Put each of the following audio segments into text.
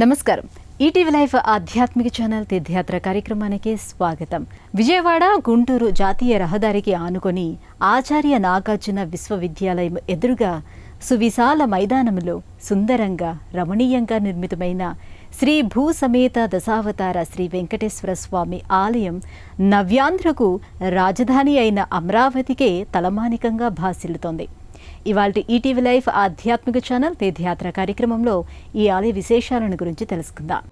నమస్కారం. ETV live ఆధ్యాత్మిక channel తీర్థయాత్ర కార్యక్రమానికి స్వాగతం. విజయవాడ గుంటూరు జాతీయ రహదారికి ఆనుకొని ఆచార్య నాగార్జున విశ్వవిద్యాలయం ఎదురుగా సువిశాల మైదానంలో సుందరంగా రమణీయంగా నిర్మితమైన శ్రీ భూ సమేత దశావతార శ్రీ వెంకటేశ్వర స్వామి ఆలయం నవ్యాంధ్రకు రాజధాని అయిన అమరావతికే తలమానికంగా భాసిల్లుతోంది. ఇవాల్టి ఈటీవీ లైవ్ ఆధ్యాత్మిక ఛానల్ తీర్థయాత్ర కార్యక్రమంలో ఈ ఆలయ విశేషాలను గురించి తెలుసుకుందాం.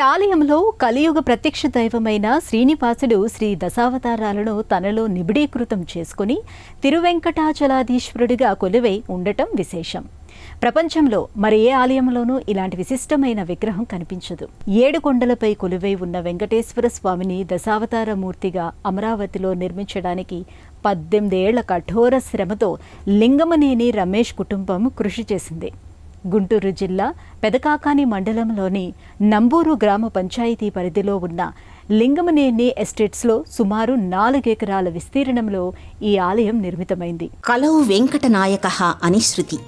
ఆలయంలో కలియుగ ప్రత్యక్ష దైవమైన శ్రీనివాసుడు శ్రీ దశావతారాలను తనలో నిబిడీకృతం చేసుకుని తిరువెంకటాచలాధీశ్వరుడిగా కొలువై ఉండటం విశేషం. ప్రపంచంలో మరి ఏ ఆలయంలోనూ ఇలాంటి విశిష్టమైన విగ్రహం కనిపించదు. 7 కొండలపై కొలువై ఉన్న వెంకటేశ్వర స్వామిని దశావతార మూర్తిగా అమరావతిలో నిర్మించడానికి 18 ఏళ్ల కఠోర శ్రమతో లింగమనేని రమేష్ కుటుంబం కృషి చేసింది. గుంటూరు జిల్లా పెదకాకాని మండలంలోని నంబూరు గ్రామ పంచాయతీ పరిధిలో ఉన్న లింగమనేని ఎస్టేట్స్లో సుమారు 4 ఎకరాల విస్తీర్ణంలో ఈ ఆలయం నిర్మితమైంది. కలవు వెంకటనాయకః అని శృతి.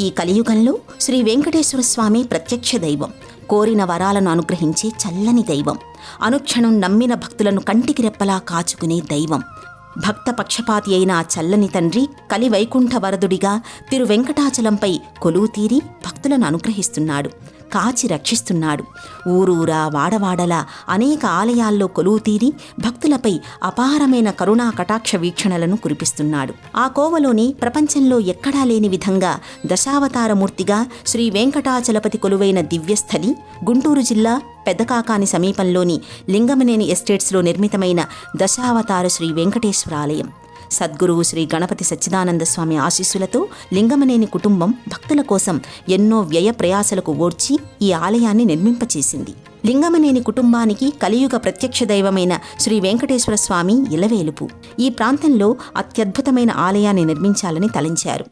ఈ కలియుగంలో శ్రీ వెంకటేశ్వర స్వామి ప్రత్యక్ష దైవం, కోరిన వరాలను అనుగ్రహించే చల్లని దైవం, అనుక్షణం నమ్మిన భక్తులను కంటికి రెప్పలా కాచుకునే దైవం. భక్త పక్షపాతి అయిన ఆ చల్లని తండ్రి కలి వైకుంఠ వరదుడిగా తిరువెంకటాచలంపై కొలువు తీరి భక్తులను అనుగ్రహిస్తున్నాడు, కాచి రక్షిస్తున్నాడు. ఊరూరా వాడవాడలా అనేక ఆలయాల్లో కొలువు తీరి భక్తులపై అపారమైన కరుణా కటాక్ష వీక్షణలను కురిపిస్తున్నాడు. ఆ కోవలోని ప్రపంచంలో ఎక్కడా లేని విధంగా దశావతారమూర్తిగా శ్రీ వెంకటాచలపతి కొలువైన దివ్యస్థలి గుంటూరు జిల్లా పెద్దకాకాని సమీపంలోని లింగమనేని ఎస్టేట్స్లో నిర్మితమైన దశావతార శ్రీ వెంకటేశ్వర ఆలయం. సద్గురువు శ్రీ గణపతి సచ్చిదానంద స్వామి ఆశీస్సులతో లింగమనేని కుటుంబం భక్తుల కోసం ఎన్నో వ్యయ ప్రయాసలకు ఓర్చి ఈ ఆలయాన్ని నిర్మింపచేసింది. లింగమనేని కుటుంబానికి కలియుగ ప్రత్యక్ష దైవమైన శ్రీ వెంకటేశ్వర స్వామి ఇలవేలుపు. ఈ ప్రాంతంలో అత్యద్భుతమైన ఆలయాన్ని నిర్మించాలని తలంచారు.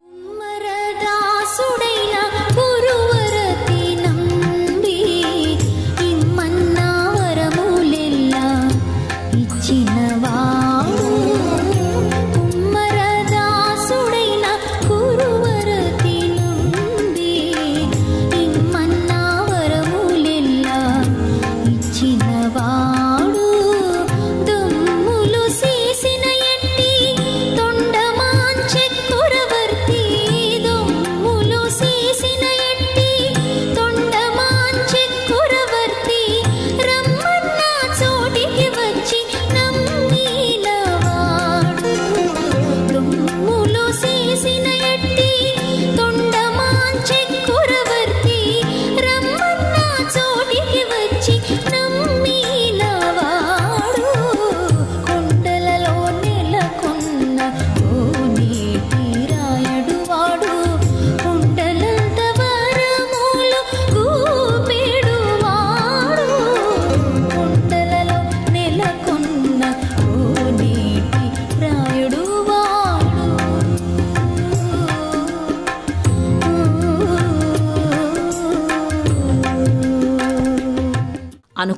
దొమ్మలు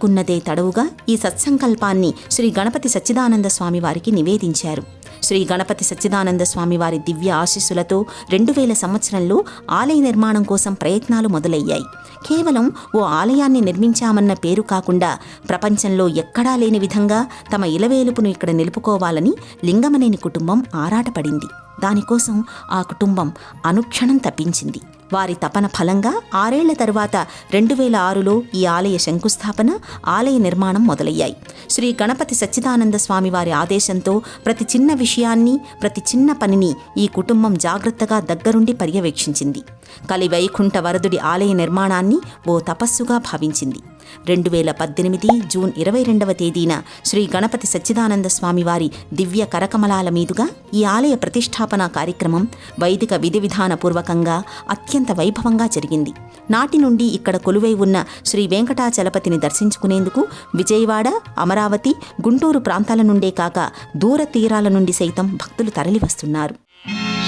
అనుకున్నదే తడవుగా ఈ సత్సంకల్పాన్ని శ్రీ గణపతి సచ్చిదానంద స్వామి వారికి నివేదించారు. శ్రీ గణపతి సచ్చిదానంద స్వామి వారి దివ్య ఆశీస్సులతో 2000 సంవత్సరంలో ఆలయ నిర్మాణం కోసం ప్రయత్నాలు మొదలయ్యాయి. కేవలం ఓ ఆలయాన్ని నిర్మించామన్న పేరు కాకుండా ప్రపంచంలో ఎక్కడా లేని విధంగా తమ ఇలవేలుపును ఇక్కడ నిలుపుకోవాలని లింగమనేని కుటుంబం ఆరాటపడింది. దానికోసం ఆ కుటుంబం అనుక్షణం తప్పించింది. వారి తపన ఫలంగా 6 ఏళ్ల తరువాత 2006లో ఈ ఆలయ శంకుస్థాపన, ఆలయ నిర్మాణం మొదలయ్యాయి. శ్రీ గణపతి సచ్చిదానంద స్వామి వారి ఆదేశంతో ప్రతి చిన్న విషయాన్ని, ప్రతి చిన్న పనిని ఈ కుటుంబం జాగ్రత్తగా దగ్గరుండి పర్యవేక్షించింది. కలి వైకుంఠ వరదుడి ఆలయ నిర్మాణాన్ని ఓ తపస్సుగా భావించింది. 2018 జూన్ 22వ తేదీన శ్రీ గణపతి సచ్చిదానంద స్వామి వారి దివ్య కరకమలాల మీదుగా ఈ ఆలయ ప్రతిష్టాపన కార్యక్రమం వైదిక విధి విధానపూర్వకంగా అత్యంత వైభవంగా జరిగింది. నాటి నుండి ఇక్కడ కొలువై ఉన్న శ్రీ వెంకటాచలపతిని దర్శించుకునేందుకు విజయవాడ, అమరావతి, గుంటూరు ప్రాంతాల నుండే కాక దూర తీరాల నుండి సైతం భక్తులు తరలివస్తున్నారు.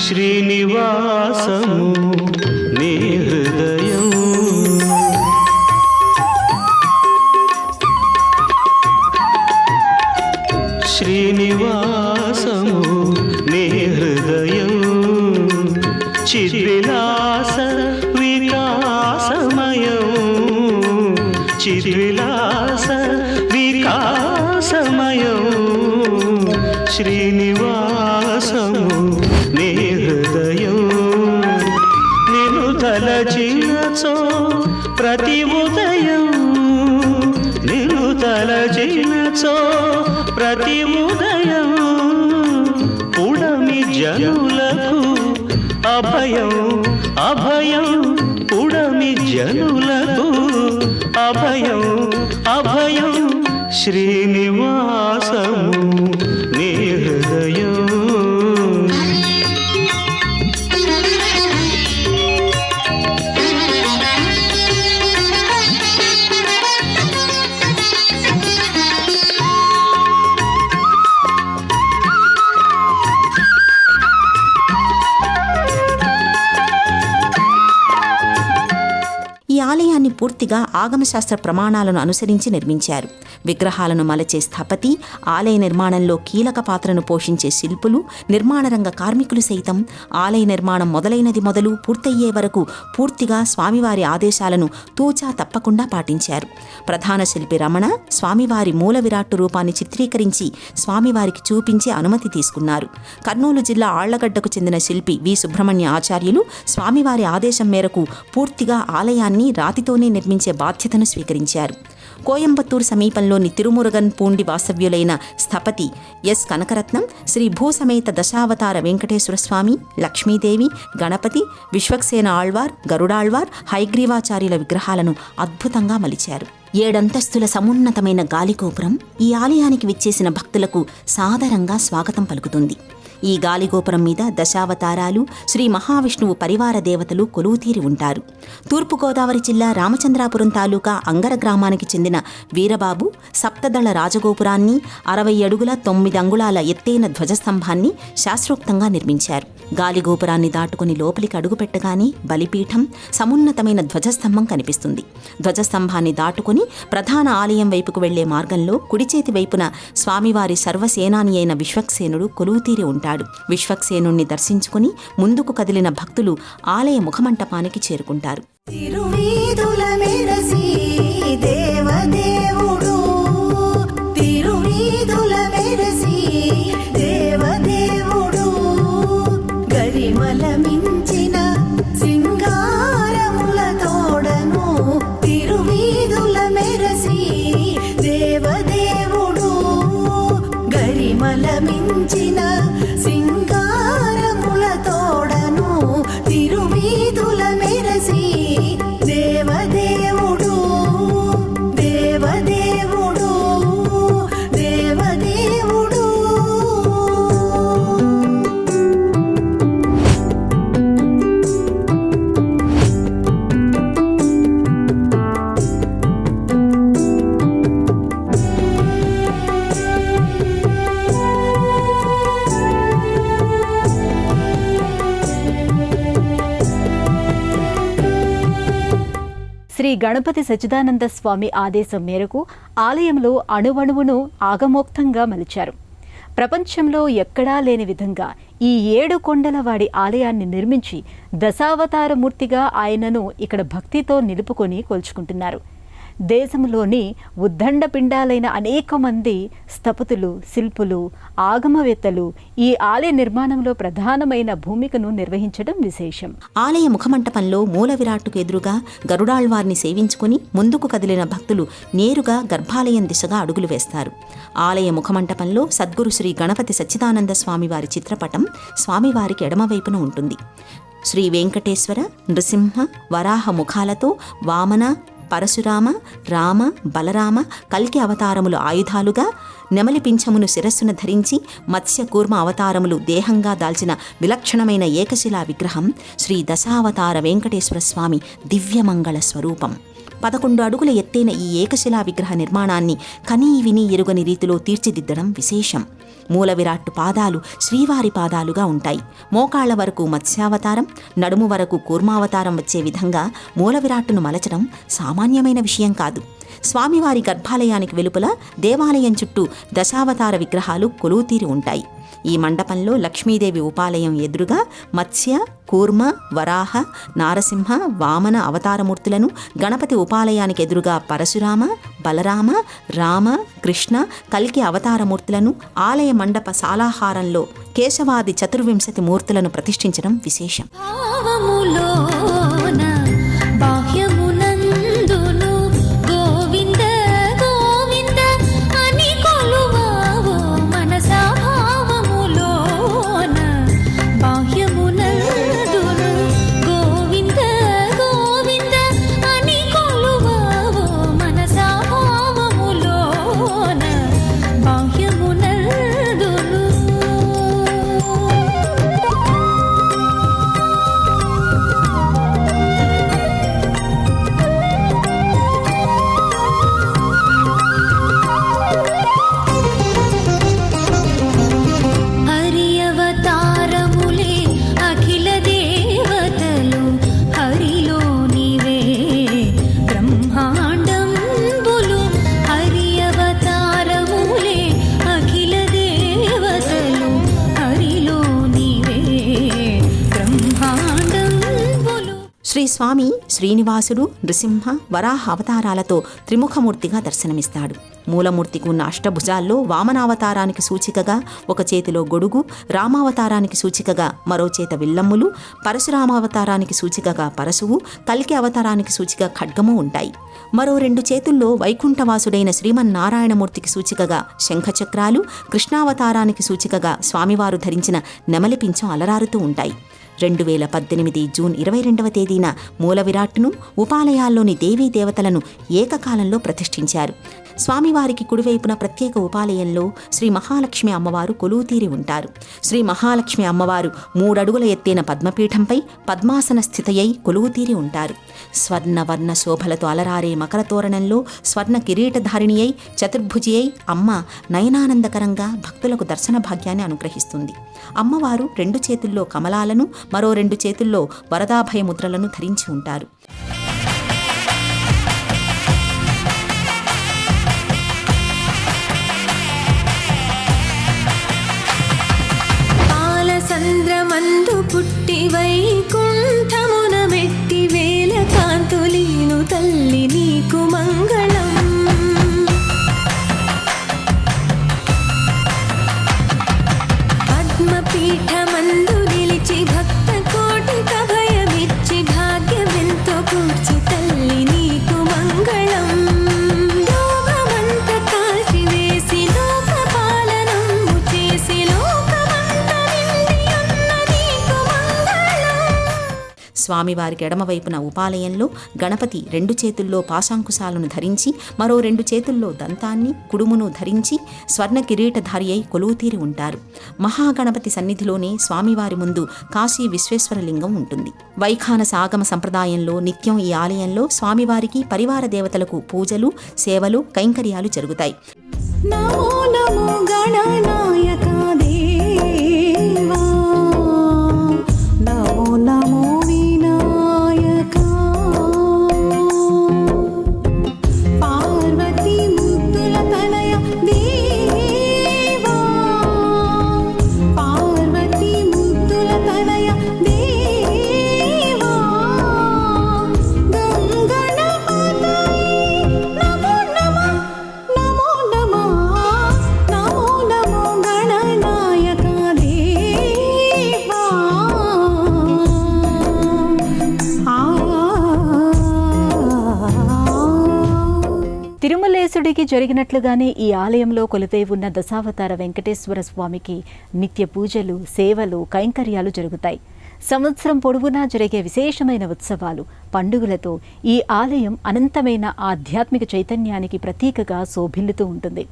శ్రీనివాసము నీ హృదయం శ్రీనివాసము నీ హృదయం చిద్విలాస వికాసమయం చిద్విలాస వికాసమయం శ్రీనివాసము నీ హృదయం నిన్ను తలచినచో ప్రతి ఉదయం నిన్ను తలచినచో ప్రతి ఉదయం పుడమి జనులకు అభయం అభయం పుడమి జనులకు అభయం అభయం శ్రీనివాసము నీ హృదయం ఈ ఆలయాన్ని పూర్తిగా ఆగమశాస్త్ర ప్రమాణాలను అనుసరించి నిర్మించారు. విగ్రహాలను మలచే స్థపతి, ఆలయ నిర్మాణంలో కీలక పాత్రను పోషించే శిల్పులు, నిర్మాణ రంగ కార్మికులు సైతం ఆలయ నిర్మాణం మొదలైనది మొదలు పూర్తయ్యే వరకు పూర్తిగా స్వామివారి ఆదేశాలను తూచా తప్పకుండా పాటించారు. ప్రధాన శిల్పి రమణ స్వామివారి మూల విరాట్టు రూపాన్ని చిత్రీకరించి స్వామివారికి చూపించి అనుమతి తీసుకున్నారు. కర్నూలు జిల్లా ఆళ్లగడ్డకు చెందిన శిల్పి వి సుబ్రహ్మణ్య ఆచార్యులు స్వామివారి ఆదేశం మేరకు పూర్తిగా ఆలయాన్ని రాతితోనే నిర్మించే బాధ్యతను స్వీకరించారు. కోయంబత్తూరు సమీపంలోని తిరుమురుగన్ పూండి వాసవ్యులైన స్థపతి ఎస్ కనకరత్నం శ్రీ భూసమేత దశావతార వెంకటేశ్వర స్వామి, లక్ష్మీదేవి, గణపతి, విశ్వక్సేన ఆళ్వార్, గరుడాళ్వార్, హయగ్రీవాచార్యుల విగ్రహాలను అద్భుతంగా మలిచారు. 7 అంతస్తుల సమున్నతమైన గాలిగోపురం ఈ ఆలయానికి విచ్చేసిన భక్తులకు సాదరంగా స్వాగతం పలుకుతుంది. ఈ గాలిగోపురం మీద దశావతారాలు, శ్రీ మహావిష్ణువు పరివార దేవతలు కొలువుతీరి ఉంటారు. తూర్పుగోదావరి జిల్లా రామచంద్రాపురం తాలూకా అంగర గ్రామానికి చెందిన వీరబాబు సప్తదళ రాజగోపురాన్ని, 60 అడుగుల 9 అంగుళాల ఎత్తైన ధ్వజస్తంభాన్ని శాస్త్రోక్తంగా నిర్మించారు. గాలిగోపురాన్ని దాటుకుని లోపలికి అడుగుపెట్టగానే బలిపీఠం, సమున్నతమైన ధ్వజస్తంభం కనిపిస్తుంది. ధ్వజస్తంభాన్ని దాటుకుని ప్రధాన ఆలయం వైపుకు వెళ్లే మార్గంలో కుడిచేతి వైపున స్వామివారి సర్వసేనాని అయిన విశ్వక్సేనుడు కొలువుతీరి ఉంటాడు. విశ్వక్సేనుణ్ణి దర్శించుకుని ముందుకు కదిలిన భక్తులు ఆలయ ముఖమంటపానికి చేరుకుంటారు. తిరువీధుల మెరసి దేవదేవుడు, తిరువీధుల మెరసి దేవదేవుడు, గరిమల మించిన సింగారముల తోడను, తిరువీధుల మెరసి దేవదేవుడు, గరిమల మించిన సింగారముల తోడను, తిరువీధుల మెరసి దేవదేవుడు, దేవదేవుడు, దేవదేవుడు. గణపతి సచ్చిదానంద స్వామి ఆదేశం మేరకు ఆలయంలో అణువణువును ఆగమోక్తంగా మలిచారు. ప్రపంచంలో ఎక్కడా లేని విధంగా ఈ 7 కొండలవాడి ఆలయాన్ని నిర్మించి దశావతారమూర్తిగా ఆయనను ఇక్కడ భక్తితో నిలుపుకొని కొలుచుకుంటున్నారు. దేశంలోని ఉద్దండ పిండాలైన అనేక మంది స్థపతులు, శిల్పులు, ఆగమవేత్తలు ఈ ఆలయ నిర్మాణంలో ప్రధానమైన భూమికను నిర్వహించడం విశేషం. ఆలయ ముఖమంటపంలో మూల విరాట్టుకు ఎదురుగా గరుడాళ్వారిని సేవించుకుని ముందుకు కదిలిన భక్తులు నేరుగా గర్భాలయం దిశగా అడుగులు వేస్తారు. ఆలయ ముఖమంటపంలో సద్గురు శ్రీ గణపతి సచ్చిదానంద స్వామివారి చిత్రపటం స్వామివారికి ఎడమవైపున ఉంటుంది. శ్రీ వెంకటేశ్వర, నృసింహ, వరాహ ముఖాలతో వామన, పరశురామ, రామ, బలరామ, కల్కి అవతారములు ఆయుధాలుగా, నెమలి పింఛమును శిరస్సున ధరించి మత్స్య కూర్మ అవతారములు దేహంగా దాల్చిన విలక్షణమైన ఏకశిలా విగ్రహం శ్రీ దశావతార వెంకటేశ్వర స్వామి దివ్యమంగళ స్వరూపం. 11 అడుగుల ఎత్తైన ఈ ఏకశిలా విగ్రహ నిర్మాణాన్ని కనీ విని ఎరుగని రీతిలో తీర్చిదిద్దడం విశేషం. మూల విరాట్టు పాదాలు శ్రీవారి పాదాలుగా ఉంటాయి. మోకాళ్ల వరకు మత్స్యావతారం, నడుము వరకు కూర్మావతారం వచ్చే విధంగా మూల విరాట్టును మలచడం సామాన్యమైన విషయం కాదు. స్వామివారి గర్భాలయానికి వెలుపల దేవాలయం చుట్టూ దశావతార విగ్రహాలు కొలువుతీరి ఉంటాయి. ఈ మండపంలో లక్ష్మీదేవి ఉపాలయం ఎదురుగా మత్స్య, కూర్మ, వరాహ, నారసింహ, వామన అవతారమూర్తులను, గణపతి ఉపాలయానికి ఎదురుగా పరశురామ, బలరామ, రామ, కృష్ణ, కల్కి అవతారమూర్తులను, ఆలయ మండప సాలాహారంలో కేశవాది 24 మూర్తులను ప్రతిష్ఠించడం విశేషం. శ్రీ స్వామి శ్రీనివాసుడు, నృసింహ, వరాహ అవతారాలతో త్రిముఖమూర్తిగా దర్శనమిస్తాడు. మూలమూర్తికి ఉన్న అష్టభుజాల్లో వామనావతారానికి సూచికగా ఒక చేతిలో గొడుగు, రామావతారానికి సూచికగా మరో చేత విల్లమ్ములు, పరశురామావతారానికి సూచికగా పరశువు, కల్కి అవతారానికి సూచిక ఖడ్గము ఉంటాయి. మరో 2 చేతుల్లో వైకుంఠవాసుడైన శ్రీమన్నారాయణమూర్తికి సూచికగా శంఖచక్రాలు, కృష్ణావతారానికి సూచికగా స్వామివారు ధరించిన నెమలి పింఛం అలరారుతూ ఉంటాయి. 2018 జూన్ 22వ తేదీన మూల విరాట్టును, ఉపాలయాల్లోని దేవీ దేవతలను ఏకకాలంలో ప్రతిష్ఠించారు. స్వామివారికి కుడివైపున ప్రత్యేక ఉపాలయంలో శ్రీ మహాలక్ష్మి అమ్మవారు కొలువుతీరి ఉంటారు. శ్రీ మహాలక్ష్మి అమ్మవారు 3 అడుగుల ఎత్తైన పద్మపీఠంపై పద్మాసన స్థితయై కొలువుతీరి ఉంటారు. స్వర్ణవర్ణ శోభలతో అలరారే మకర తోరణంలో స్వర్ణ కిరీటధారిణి అయి చతుర్భుజి అయి అమ్మ నయనానందకరంగా భక్తులకు దర్శన భాగ్యాన్ని అనుగ్రహిస్తుంది. అమ్మవారు 2 చేతుల్లో కమలాలను, మరో 2 చేతుల్లో వరదాభయ ముద్రలను ధరించి ఉంటారు. పాలసంద్రమందు పుట్టి వైకుంఠమున మెట్టి వేల కాంతులీను తల్లి నీకు మంగళం. పద్మపీఠమందు నిలిచి భక్త కోటికి అభయమిచ్చి భాగ్యమెంతో కూర్చి తల్లి నీకు మంగళం. లోకమంత కాల్చి వేసి లోక పాలనము చేసి లోకమంత నిండి ఉన్న నీకు మంగళం. స్వామివారికి ఎడమవైపున ఉపాలయంలో గణపతి 2 చేతుల్లో పాశాంకుశాలను ధరించి, మరో 2 చేతుల్లో దంతాన్ని, కుడుమును ధరించి స్వర్ణ కిరీటధారి అయి కొలువుతీరి ఉంటారు. మహాగణపతి సన్నిధిలోనే స్వామివారి ముందు కాశీ విశ్వేశ్వర లింగం ఉంటుంది. వైఖానస ఆగమ సంప్రదాయంలో నిత్యం ఈ ఆలయంలో స్వామివారికి, పరివార దేవతలకు పూజలు, సేవలు, కైంకర్యాలు జరుగుతాయి. నమో నమో గణనాయక దేవా, నమో నమో వినాయక. జరిగినట్లుగానే ఈ ఆలయంలో కొలువై ఉన్న దశావతార వెంకటేశ్వర స్వామికి నిత్య పూజలు, సేవలు, కైంకర్యాలు జరుగుతాయి. సంవత్సరం పొడవునా జరిగే విశేషమైన ఉత్సవాలు, పండుగలతో ఈ ఆలయం అనంతమైన ఆధ్యాత్మిక చైతన్యానికి ప్రతీకగా శోభిల్లుతూ ఉంటుంది.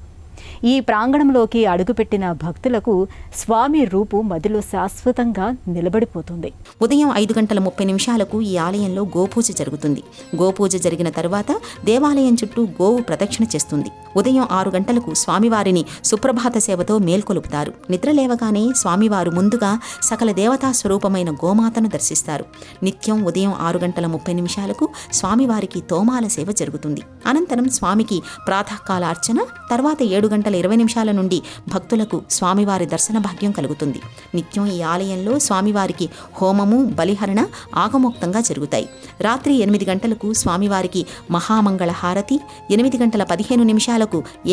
ఈ ప్రాంగణంలోకి అడుగుపెట్టిన భక్తులకు స్వామి రూపు మదిలో శాశ్వతంగా నిలబడిపోతుంది. ఉదయం 5:30 ఈ ఆలయంలో గోపూజ జరుగుతుంది. గోపూజ జరిగిన తరువాత దేవాలయం చుట్టూ గోవు ప్రదక్షిణ చేస్తుంది. ఉదయం 6 గంటలకు స్వామివారిని సుప్రభాత సేవతో మేల్కొలుపుతారు. నిద్ర లేవగానే స్వామివారు ముందుగా సకల దేవతా స్వరూపమైన గోమాతను దర్శిస్తారు. నిత్యం ఉదయం 6:30 స్వామివారికి తోమాల సేవ జరుగుతుంది. అనంతరం స్వామికి ప్రాతకాల అర్చన, తర్వాత 7:20 నుండి భక్తులకు స్వామివారి దర్శన భాగ్యం కలుగుతుంది. నిత్యం ఈ ఆలయంలో స్వామివారికి హోమము, బలిహరణ ఆగమోక్తంగా జరుగుతాయి. రాత్రి 8 గంటలకు స్వామివారికి మహామంగళ హారతి, 8:15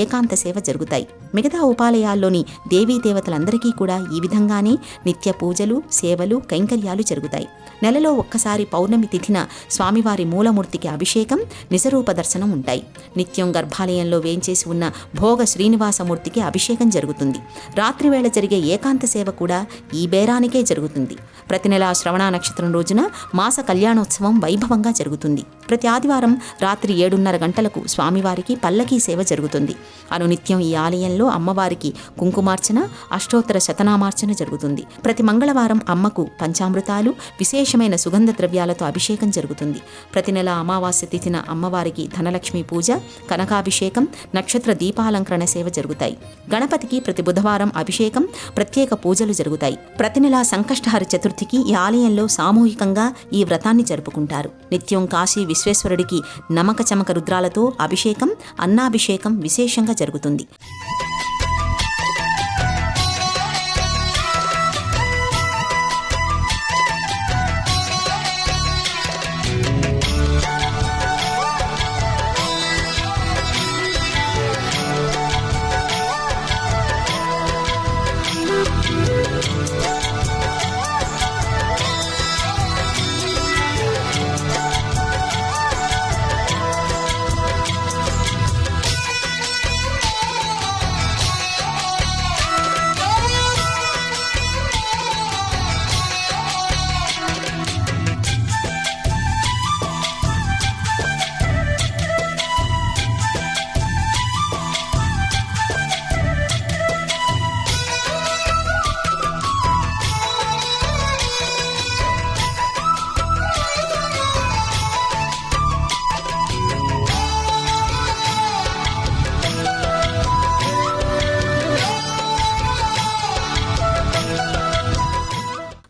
ఏకాంత సేవ జరుగుతాయి. మిగతా ఉపాలయాల్లోని దేవీ దేవతలందరికీ కూడా ఈ విధంగానే నిత్య పూజలు, సేవలు, కైంకర్యాలు జరుగుతాయి. నెలలో ఒక్కసారి పౌర్ణమి తిథిన స్వామివారి మూలమూర్తికి అభిషేకం, నిజరూప దర్శనం ఉంటాయి. నిత్యం గర్భాలయంలో వేంచేసి ఉన్న భోగ శ్రీనివాసమూర్తికి అభిషేకం జరుగుతుంది. రాత్రి వేళ జరిగే ఏకాంత సేవ కూడా ఈ బేరానికే జరుగుతుంది. ప్రతి నెల శ్రవణ నక్షత్రం రోజున మాస కళ్యాణోత్సవం వైభవంగా జరుగుతుంది. ప్రతి ఆదివారం రాత్రి 7:30 గంటలకు స్వామివారికి పల్లకీ సేవ జరుగుతుంది. అనునిత్యం ఈ ఆలయంలో అమ్మవారికి కుంకుమార్చన, అష్టోత్తర శతనామార్చన జరుగుతుంది. ప్రతి మంగళవారం అమ్మకు పంచామృతాలు, విశేషమైన సుగంధ ద్రవ్యాలతో అభిషేకం జరుగుతుంది. ప్రతి నెల అమావాస్య తిథిన అమ్మవారికి ధనలక్ష్మి పూజ, కనకాభిషేకం, నక్షత్ర దీపాలంకరణ సేవ జరుగుతాయి. గణపతికి ప్రతి బుధవారం అభిషేకం, ప్రత్యేక పూజలు జరుగుతాయి. ప్రతి నెల సంకష్టహర చతుర్థికి ఈ ఆలయంలో సామూహికంగా ఈ వ్రతాన్ని జరుపుకుంటారు. నిత్యం కాశీ విశ్వేశ్వరుడికి నమక చమక రుద్రాలతో అభిషేకం, అన్నాభిషేకం విశేషంగా జరుగుతుంది.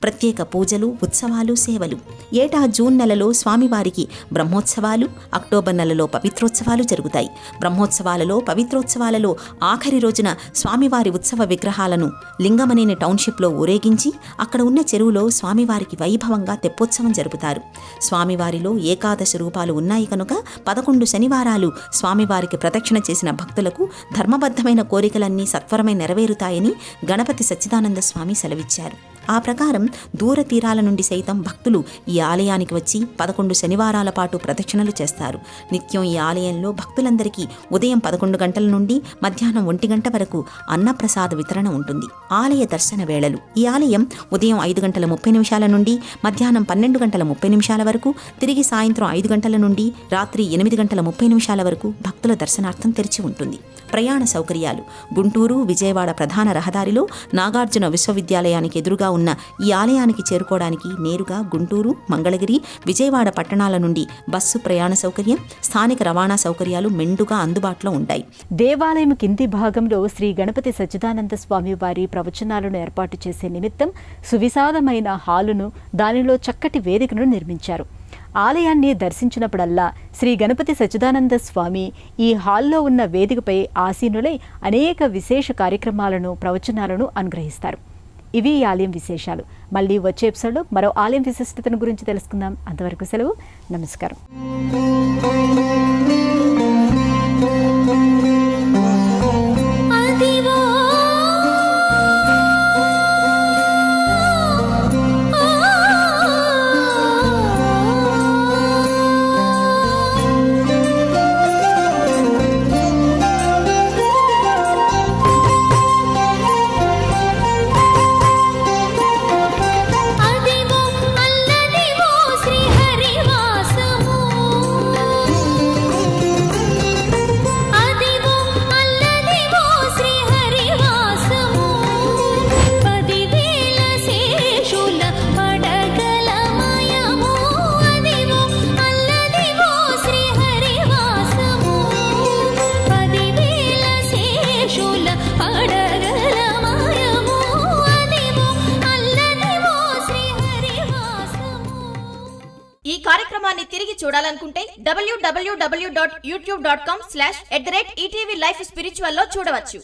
ప్రత్యేక పూజలు, ఉత్సవాలు, సేవలు. ఏటా జూన్ నెలలో స్వామివారికి బ్రహ్మోత్సవాలు, అక్టోబర్ నెలలో పవిత్రోత్సవాలు జరుగుతాయి. బ్రహ్మోత్సవాలలో, పవిత్రోత్సవాలలో ఆఖరి రోజున స్వామివారి ఉత్సవ విగ్రహాలను లింగమనేని టౌన్షిప్లో ఊరేగించి అక్కడ ఉన్న చెరువులో స్వామివారికి వైభవంగా తెప్పోత్సవం జరుపుతారు. స్వామివారిలో ఏకాదశి రూపాలు ఉన్నాయి కనుక 11 శనివారాలు స్వామివారికి ప్రదక్షిణ చేసిన భక్తులకు ధర్మబద్ధమైన కోరికలన్నీ సత్వరమై నెరవేరుతాయని గణపతి సచ్చిదానంద స్వామి సెలవిచ్చారు. ఆ ప్రకారం దూర తీరాల నుండి సైతం భక్తులు ఈ ఆలయానికి వచ్చి 11 శనివారాల పాటు ప్రదక్షిణలు చేస్తారు. నిత్యం ఈ ఆలయంలో భక్తులందరికీ ఉదయం 11 గంటల నుండి మధ్యాహ్నం 1 గంట వరకు అన్నప్రసాద వితరణ ఉంటుంది. ఆలయ దర్శన వేళలు. ఈ ఆలయం ఉదయం 5:30 నుండి మధ్యాహ్నం 12:30 వరకు, తిరిగి సాయంత్రం 5 గంటల నుండి రాత్రి 8:30 వరకు భక్తుల దర్శనార్థం తెరిచి ఉంటుంది. ప్రయాణ సౌకర్యాలు. గుంటూరు, విజయవాడ ప్రధాన రహదారిలో నాగార్జున విశ్వవిద్యాలయానికి ఎదురుగా ఉన్న ఈ ఆలయానికి చేరుకోవడానికి నేరుగా గుంటూరు, మంగళగిరి, విజయవాడ పట్టణాల నుండి బస్సు ప్రయాణ సౌకర్యం, స్థానిక రవాణా సౌకర్యాలు మెండుగా అందుబాటులో ఉంటాయి. దేవాలయం కింది భాగంలో శ్రీ గణపతి సచ్చిదానంద స్వామి వారి ప్రవచనాలను ఏర్పాటు చేసే నిమిత్తం సువిశాలమైన హాలును, దానిలో చక్కటి వేదికను నిర్మించారు. ఆలయాన్ని దర్శించినప్పుడల్లా శ్రీ గణపతి సచ్చిదానంద స్వామి ఈ హాల్లో ఉన్న వేదికపై ఆసీనులై అనేక విశేష కార్యక్రమాలను, ప్రవచనాలను అనుగ్రహిస్తారు. ఇవి ఈ ఆలయం విశేషాలు. మళ్ళీ వచ్చే ఎపిసోడ్లో మరో ఆలయం విశిష్టతను గురించి తెలుసుకుందాం. అంతవరకు సెలవు. నమస్కారం. ఈ కార్యక్రమాన్ని తిరిగి చూడాలనుకుంటే www.youtube.com/@ETV Life Spiritual లో చూడవచ్చు.